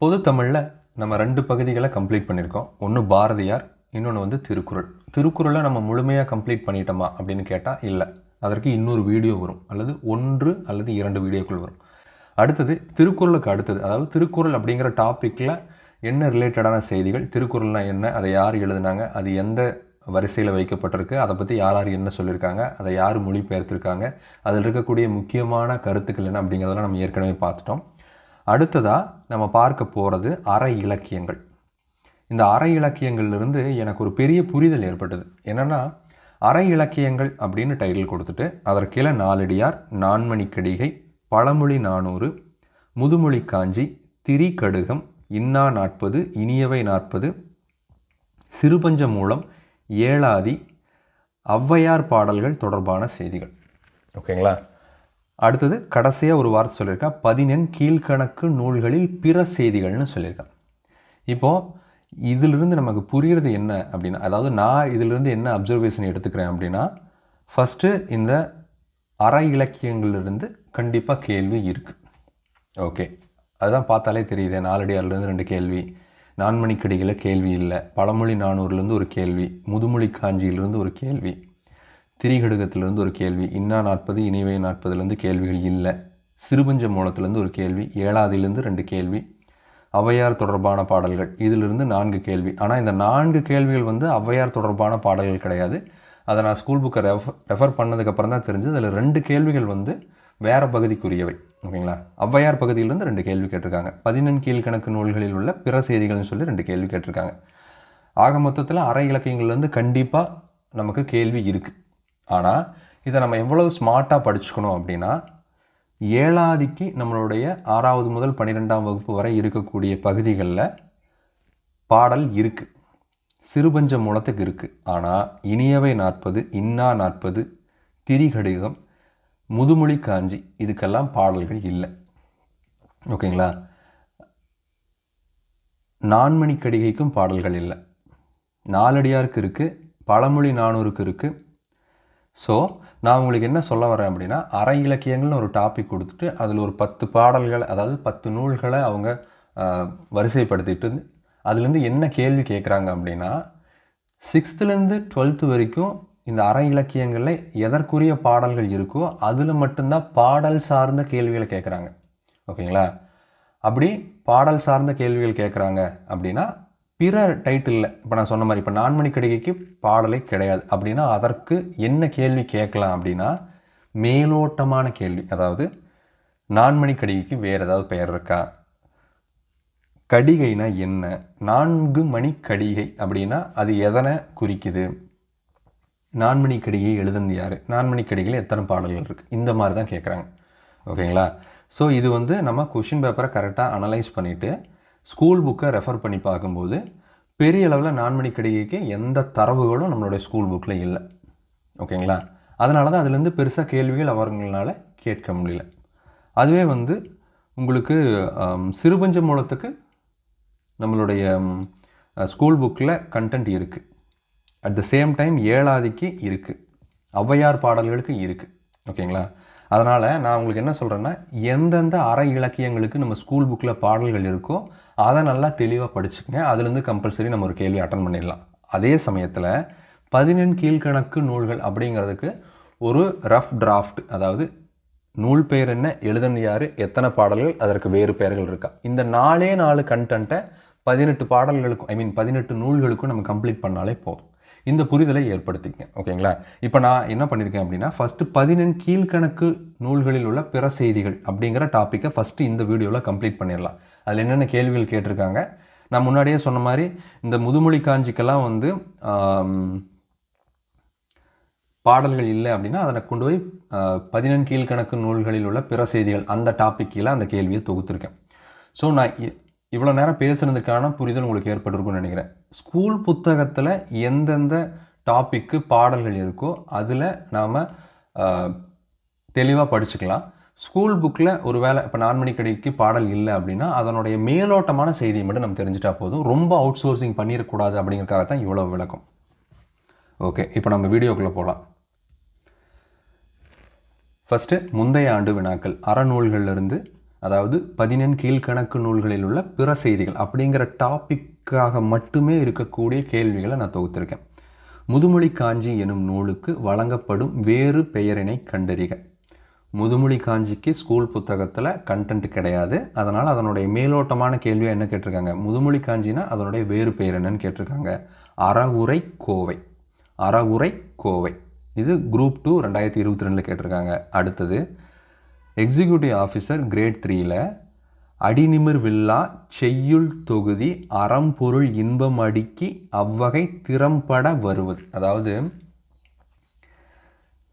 பொது தமிழில் நம்ம 2 பகுதிகளை கம்ப்ளீட் பண்ணியிருக்கோம். ஒன்று பாரதியார், இன்னொன்று வந்து திருக்குறள். திருக்குறளை நம்ம முழுமையாக கம்ப்ளீட் பண்ணிட்டோமா அப்படின்னு கேட்டால் இல்லை. அதற்கு இன்னொரு வீடியோ வரும், அல்லது 1 அல்லது 2 வீடியோக்கள் வரும். அடுத்தது திருக்குறளுக்கு அடுத்தது, அதாவது திருக்குறள் அப்படிங்கிற டாப்பிக்கில் என்ன ரிலேட்டடான செய்திகள், திருக்குறள்னால் என்ன, அதை யார் எழுதுனாங்க, அது எந்த வரிசையில் வைக்கப்பட்டிருக்கு, அதை பற்றி யார் யார் என்ன சொல்லியிருக்காங்க, அதை யார் மொழிபெயர்த்திருக்காங்க, அதில் இருக்கக்கூடிய முக்கியமான கருத்துக்கள் என்ன அப்படிங்கிறதெல்லாம் நம்ம ஏற்கனவே பார்த்துட்டோம். அடுத்ததாக நம்ம பார்க்க போகிறது அற இலக்கியங்கள். இந்த அற இலக்கியங்கள்லேருந்து எனக்கு ஒரு பெரிய புரிதல் ஏற்பட்டது. என்னென்னா, அற இலக்கியங்கள் அப்படின்னு டைட்டில் கொடுத்துட்டு அதற்கீழே நாலடியார், நான்மணிக்கடிகை, பழமொழி 400, முதுமொழி காஞ்சி, திரிகடுகம், இன்னா 40, இனியவை 40, சிறுபஞ்ச மூலம், ஏழாதி, ஔவையார் பாடல்கள் தொடர்பான செய்திகள். ஓகேங்களா? அடுத்தது கடைசியாக ஒரு வார்த்தை சொல்லியிருக்கேன், 14 கீழ்கணக்கு நூல்களில் பிற செய்திகள்னு சொல்லியிருக்கேன். இப்போது இதிலிருந்து நமக்கு புரிகிறது என்ன அப்படின்னா, அதாவது நான் இதிலிருந்து என்ன அப்சர்வேஷன் எடுத்துக்கிறேன் அப்படின்னா, ஃபஸ்ட்டு இந்த அற இலக்கியங்களிலிருந்து கண்டிப்பாக கேள்வி இருக்குது. ஓகே, அதுதான் பார்த்தாலே தெரியுது. நாலடியார்லேருந்து 2 கேள்வி, நான்மணிக்கடிகளில் கேள்வி இல்லை, பழமொழி 400லேருந்து ஒரு கேள்வி, முதுமொழி காஞ்சியிலிருந்து ஒரு கேள்வி, திரிகடுகத்திலேருந்து ஒரு கேள்வி, இன்னா 40, இனிவை 40லேருந்து கேள்விகள் இல்லை, சிறுபஞ்ச மூலத்திலேருந்து ஒரு கேள்வி, ஏழாதிலேருந்து 2 கேள்வி, ஔவையார் தொடர்பான பாடல்கள் இதிலிருந்து 4 கேள்வி. ஆனால் இந்த 4 கேள்விகள் வந்து ஔவையார் தொடர்பான பாடல்கள் கிடையாது. அதை நான் ஸ்கூல் புக்கை ரெஃபர் பண்ணதுக்கப்புறம் தான் தெரிஞ்சு அதில் 2 கேள்விகள் வந்து வேறு பகுதிக்குரியவை. ஓகேங்களா? ஔவையார் பகுதியிலேருந்து 2 கேள்வி கேட்டிருக்காங்க. 14 கீழ்கணக்கு நூல்களில் உள்ள பிற செய்திகள்னு சொல்லி 2 கேள்வி கேட்டிருக்காங்க. ஆக மொத்தத்தில் அற இலக்கியங்கள்லேருந்து கண்டிப்பாக நமக்கு கேள்வி இருக்குது. ஆனால் இதை நம்ம எவ்வளவு ஸ்மார்ட்டாக படிச்சுக்கணும் அப்படின்னா, ஏழாதிக்கு நம்மளுடைய 6வது முதல் 12ஆம் வகுப்பு வரை இருக்கக்கூடிய பகுதிகளில் பாடல் இருக்குது, சிறுபஞ்ச மூலத்துக்கு இருக்குது. ஆனால் இனியவை 40, இன்னா 40, திரிகடுகம், முதுமொழி காஞ்சி இதுக்கெல்லாம் பாடல்கள் இல்லை. ஓகேங்களா? நான்மணிக்கடிகைக்கும் பாடல்கள் இல்லை, நாலடியாருக்கு இருக்குது, பழமொழி 400க்கு இருக்குது. ஸோ நான் உங்களுக்கு என்ன சொல்ல வரேன் அப்படின்னா, அற இலக்கியங்கள்னு ஒரு டாபிக் கொடுத்துட்டு அதில் ஒரு 10 பாடல்கள், அதாவது 10 நூல்களை அவங்க வரிசைப்படுத்திட்டு அதுலேருந்து என்ன கேள்வி கேட்குறாங்க அப்படின்னா, 6th-லேருந்து 12th வரைக்கும் இந்த அற இலக்கியங்களில் எதற்குரிய பாடல்கள் இருக்கோ அதில் மட்டும்தான் பாடல் சார்ந்த கேள்விகளை கேட்குறாங்க. ஓகேங்களா? அப்படி பாடல் சார்ந்த கேள்விகள் கேட்குறாங்க அப்படின்னா பிற டைட்டிலில், இப்போ நான் சொன்ன மாதிரி, இப்போ நான்மணிக்கடிகைக்கு பாடலே கிடையாது அப்படின்னா அதற்கு என்ன கேள்வி கேட்கலாம் அப்படின்னா, மேலோட்டமான கேள்வி. அதாவது நான்மணிக்கடிகைக்கு வேறு ஏதாவது பெயர் இருக்கா, கடிகைனா என்ன, 4 மணிக்கடிகை அப்படின்னா அது எதனை குறிக்குது, நான்மணிக்கடிகை எழுதுனது யார், நான்மணிக்கடிகையில் எத்தனை பாடல்கள் இருக்குது, இந்த மாதிரி தான் கேட்குறாங்க. ஓகேங்களா? ஸோ இது வந்து நம்ம கொஷின் பேப்பரை கரெக்டாக அனலைஸ் பண்ணிவிட்டு ஸ்கூல் புக்கை ரெஃபர் பண்ணி பார்க்கும்போது பெரிய அளவில் நான்மணிக்கடிகைக்கு எந்த தரவுகளும் நம்மளுடைய ஸ்கூல் புக்கில் இல்லை. ஓகேங்களா? அதனால தான் அதுலேருந்து பெருசாக கேள்விகள் அவங்களால கேட்க முடியல. அதுவே வந்து உங்களுக்கு சிறுபஞ்ச மூலத்துக்கு நம்மளுடைய ஸ்கூல் புக்கில் கண்டென்ட் இருக்குது. அட் த சேம் டைம் ஏழாதிக்கு இருக்குது, ஔவையார் பாடல்களுக்கு இருக்குது. ஓகேங்களா? அதனால் நான் உங்களுக்கு என்ன சொல்கிறேன்னா, எந்தெந்த அற இலக்கியங்களுக்கு நம்ம ஸ்கூல் புக்கில் பாடல்கள் இருக்கோ அதை நல்லா தெளிவாக படிச்சுக்கங்க. அதுலேருந்து கம்பல்சரி நம்ம ஒரு கேள்வி அட்டன் பண்ணிடலாம். அதே சமயத்தில் 14 கீழ்கணக்கு நூல்கள் அப்படிங்கிறதுக்கு ஒரு ரஃப் டிராஃப்ட், அதாவது நூல் பெயர் என்ன, எழுதுனது யார், எத்தனை பாடல்கள், அதற்கு வேறு பெயர்கள் இருக்கா, இந்த 4 கண்டென்ட்டை 18 பாடல்களுக்கும், 18 நூல்களுக்கும் நம்ம கம்ப்ளீட் பண்ணாலே போதும். இந்த புரிதலை ஏற்படுத்திக்கங்க. ஓகேங்களா? இப்போ நான் என்ன பண்ணியிருக்கேன் அப்படின்னா, ஃபஸ்ட்டு 14 கீழ்கணக்கு நூல்களில் உள்ள பிற செய்திகள் அப்படிங்கிற டாப்பிக்கை ஃபஸ்ட்டு இந்த வீடியோவில் கம்ப்ளீட் பண்ணிடலாம். அதில் என்னென்ன கேள்விகள் கேட்டிருக்காங்க, நான் முன்னாடியே சொன்ன மாதிரி இந்த முதுமொழி காஞ்சிக்கெல்லாம் வந்து பாடல்கள் இல்லை அப்படின்னா அதனை கொண்டு போய் 14 கீழ்கணக்கு நூல்களில் உள்ள பிற செய்திகள் அந்த டாப்பிக்கில் அந்த கேள்வியை தொகுத்துருக்கேன். ஸோ நான் இவ்வளோ நேரம் பேசுனதுக்கான புரிதல் உங்களுக்கு ஏற்பட்டிருக்குன்னு நினைக்கிறேன். ஸ்கூல் புத்தகத்தில் எந்தெந்த டாப்பிக்கு பாடல்கள் இருக்கோ அதில் நாம் தெளிவாக படிச்சுக்கலாம். ஸ்கூல் புக்கில் ஒரு வேளை இப்போ நான்மணிக்கடிகைக்கு பாடல் இல்லை அப்படின்னா அதனுடைய மேலோட்டமான செய்தியை மட்டும் நம்ம தெரிஞ்சிட்டா போதும். ரொம்ப அவுட் சோர்சிங் பண்ணிடக்கூடாது அப்படிங்கிறதுக்காக தான் இவ்வளோ விளக்கம். ஓகே, இப்போ நம்ம வீடியோக்குள்ளே போகலாம். ஃபஸ்ட்டு முந்தைய ஆண்டு வினாக்கள், அறநூல்களிலிருந்து அதாவது 14 கீழ்கணக்கு நூல்களில் உள்ள பிற செய்திகள் அப்படிங்கிற டாப்பிக்காக மட்டுமே இருக்கக்கூடிய கேள்விகளை நான் தொகுத்திருக்கேன். முதுமொழி காஞ்சி எனும் நூலுக்கு வழங்கப்படும் வேறு பெயரினை கண்டறிக. முதுமொழி காஞ்சிக்கு ஸ்கூல் புத்தகத்தில் கண்டென்ட் கிடையாது. அதனால் அதனுடைய மேலோட்டமான கேள்வியாக என்ன கேட்டிருக்காங்க, முதுமொழி காஞ்சினா அதனுடைய வேறு பெயர் என்னன்னு கேட்டிருக்காங்க. அறவுரை கோவை. அறவுரை கோவை இது குரூப் 2 2022 கேட்டிருக்காங்க. அடுத்தது எக்ஸிக்யூட்டிவ் ஆஃபீஸர் கிரேட் 3ல் அடிநிமிர் வில்லா செய்யுள் தொகுதி அறம்பொருள் இன்பம் அடுக்கி அவ்வகை திறம்பட வருவது. அதாவது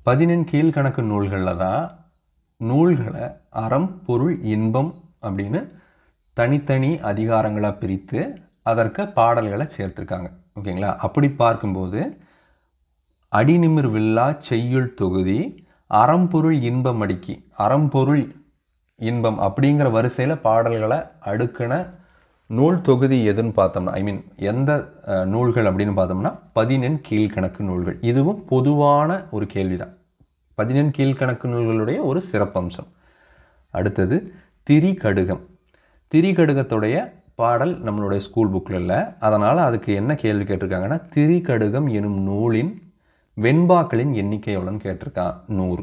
14 கீழ்கணக்கு நூல்களில் தான் நூல்களை அறம் பொருள் இன்பம் அப்படின்னு தனித்தனி அதிகாரங்களாக பிரித்து அதற்கு பாடல்களை சேர்த்துருக்காங்க. ஓகேங்களா? அப்படி பார்க்கும்போது அடிநிமிர் வில்லா செய்யுள் தொகுதி அறம்பொருள் இன்பம் அடுக்கி, அறம்பொருள் இன்பம் அப்படிங்கிற வரிசையில் பாடல்களை அடுக்கின நூல் தொகுதி எதுன்னு பார்த்தோம்னா, எந்த நூல்கள் அப்படின்னு பார்த்தோம்னா 14 கீழ்கணக்கு நூல்கள். இதுவும் பொதுவான ஒரு கேள்வி தான். 14 கீழ்கணக்கு நூல்களுடைய ஒரு சிறப்பம்சம். அடுத்தது திரிகடுகம். திரிகடுகத்துடைய பாடல் நம்மளுடைய ஸ்கூல் புக்கில் இல்லை. அதனால் அதுக்கு என்ன கேள்வி கேட்டிருக்காங்கன்னா, திரிகடுகம் எனும் நூலின் வெண்பாக்களின் எண்ணிக்கை எவ்வளோன்னு கேட்டிருக்கான். 100.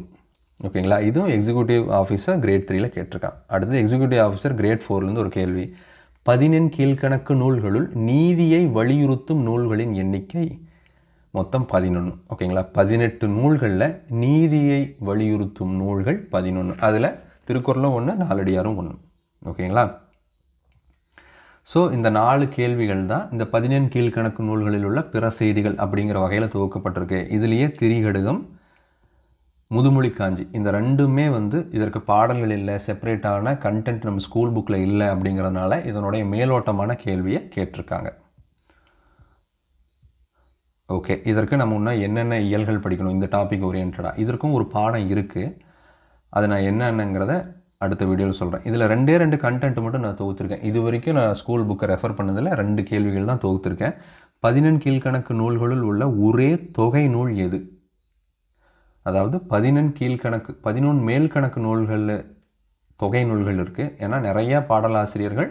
ஓகேங்களா? இதுவும் எக்ஸிக்யூட்டிவ் ஆஃபீஸர் கிரேட் 3ல் கேட்டிருக்கான். அடுத்தது எக்ஸிக்யூட்டிவ் ஆஃபீஸர் கிரேட் 4லேருந்து ஒரு கேள்வி. 14 கீழ்கணக்கு நூல்களுள் நீதியை வலியுறுத்தும் நூல்களின் எண்ணிக்கை மொத்தம் 11. ஓகேங்களா? 18 நூல்களில் நீதியை வலியுறுத்தும் நூல்கள் 11. அதில் திருக்குறளும் 1, நாலடியாரும் 1. ஓகேங்களா? ஸோ இந்த 4 கேள்விகள் தான் இந்த 14 கீழ்கணக்கு நூல்களில் உள்ள பிற செய்திகள் அப்படிங்கிற வகையில் துவக்கப்பட்டிருக்கு. இதுலேயே திரிகடுகம், முதுமொழி காஞ்சி இந்த ரெண்டுமே இதற்கு பாடல்கள் இல்லை, செப்பரேட்டான கண்டென்ட் நம்ம ஸ்கூல் புக்கில் இல்லை. அப்படிங்கிறதுனால இதனுடைய மேலோட்டமான கேள்வியை கேட்டிருக்காங்க. ஓகே, இதற்கு நம்ம இன்னும் என்னென்ன இயல்கள் படிக்கணும் இந்த டாபிக் ஓரியன்டாக, இதற்கும் ஒரு பாடம் இருக்குது. அது நான் என்னென்னங்கிறத அடுத்த வீடியோவில் சொல்கிறேன். இதில் 2 கண்டென்ட் மட்டும் நான் தொகுத்திருக்கேன். இது வரைக்கும் நான் ஸ்கூல் புக்கை ரெஃபர் பண்ணதில் 2 கேள்விகள் தான் தொகுத்திருக்கேன். 14 கீழ்கணக்கு நூல்களுள் உள்ள ஒரே தொகை நூல் எது? அதாவது 14 கீழ்கணக்கு 11 மேல்கணக்கு நூல்களில் தொகை நூல்கள் இருக்குது. ஏன்னா நிறைய பாடலாசிரியர்கள்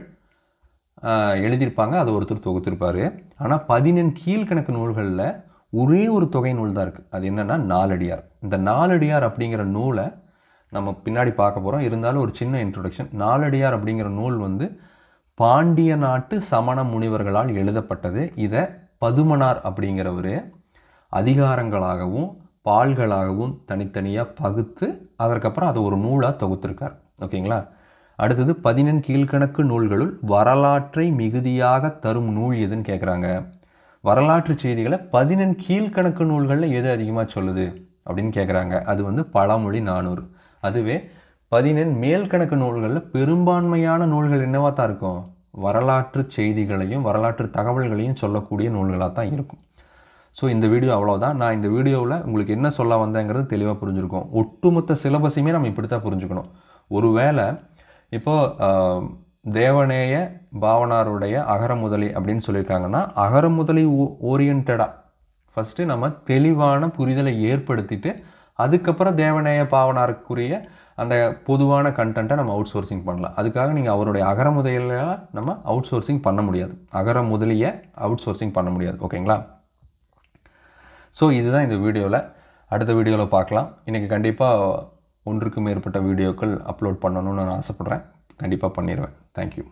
எழுதியிருப்பாங்க, அது ஒருத்தர் தொகுத்திருப்பார். ஆனால் 14 கீழ்கணக்கு நூல்களில் ஒரே ஒரு தொகை நூல் தான் இருக்குது. அது என்னென்னா நாலடியார். இந்த நாலடியார் அப்படிங்கிற நூலை நம்ம பின்னாடி பார்க்க போகிறோம். இருந்தாலும் ஒரு சின்ன இன்ட்ரொடக்ஷன். நாலடியார் அப்படிங்கிற நூல் பாண்டிய நாட்டு சமண முனிவர்களால் எழுதப்பட்டது. இதை பதுமனார் அப்படிங்கிறவர் அதிகாரங்களாகவும் பால்களாகவும் தனித்தனியாக பகுத்து அதற்கப்புறம் அதை ஒரு நூலாக தொகுத்திருக்கார். ஓகேங்களா? அடுத்தது 14 கீழ்கணக்கு நூல்களுள் வரலாற்றை மிகுதியாக தரும் நூல் எதுன்னு கேட்குறாங்க. வரலாற்று செய்திகளை 14 கீழ்கணக்கு நூல்களில் எது அதிகமாக சொல்லுது அப்படின்னு கேட்குறாங்க. அது பழமொழி 400. அதுவே 14 மேல்கணக்கு நூல்களில் பெரும்பான்மையான நூல்கள் என்னவா தான் இருக்கும்? வரலாற்று செய்திகளையும் வரலாற்று தகவல்களையும் சொல்லக்கூடிய நூல்களாக தான் இருக்கும். ஸோ இந்த வீடியோ அவ்வளோதான். நான் இந்த வீடியோவில் உங்களுக்கு என்ன சொல்ல வந்தேங்கிறது தெளிவாக புரிஞ்சுருக்கோம். ஒட்டுமொத்த சிலபஸையுமே நம்ம இப்படி தான் புரிஞ்சுக்கணும். ஒருவேளை இப்போது தேவநேய பாவனாருடைய அகரமுதலி அப்படின்னு சொல்லியிருக்காங்கன்னா, அகரமுதலி ஓரியன்டாக ஃபஸ்ட்டு நம்ம தெளிவான புரிதலை ஏற்படுத்திட்டு அதுக்கப்புறம் தேவநேய பாவனாருக்குரிய அந்த பொதுவான கண்டென்ட்டை நம்ம அவுட் சோர்சிங் பண்ணலாம். அதுக்காக நீங்கள் அவருடைய அகரமுதலியை நம்ம அவுட் சோர்சிங் பண்ண முடியாது. அகரமுதலியை அவுட் சோர்சிங் பண்ண முடியாது. ஓகேங்களா? ஸோ இதுதான் இந்த வீடியோவில். அடுத்த வீடியோவில் பார்க்கலாம். இன்றைக்கி கண்டிப்பாக 1க்கும் மேற்பட்ட வீடியோக்கள் அப்லோட் பண்ணணும்னு நான் ஆசைப்பட்றேன். கண்டிப்பாக பண்ணிடுவேன். தேங்க்யூ.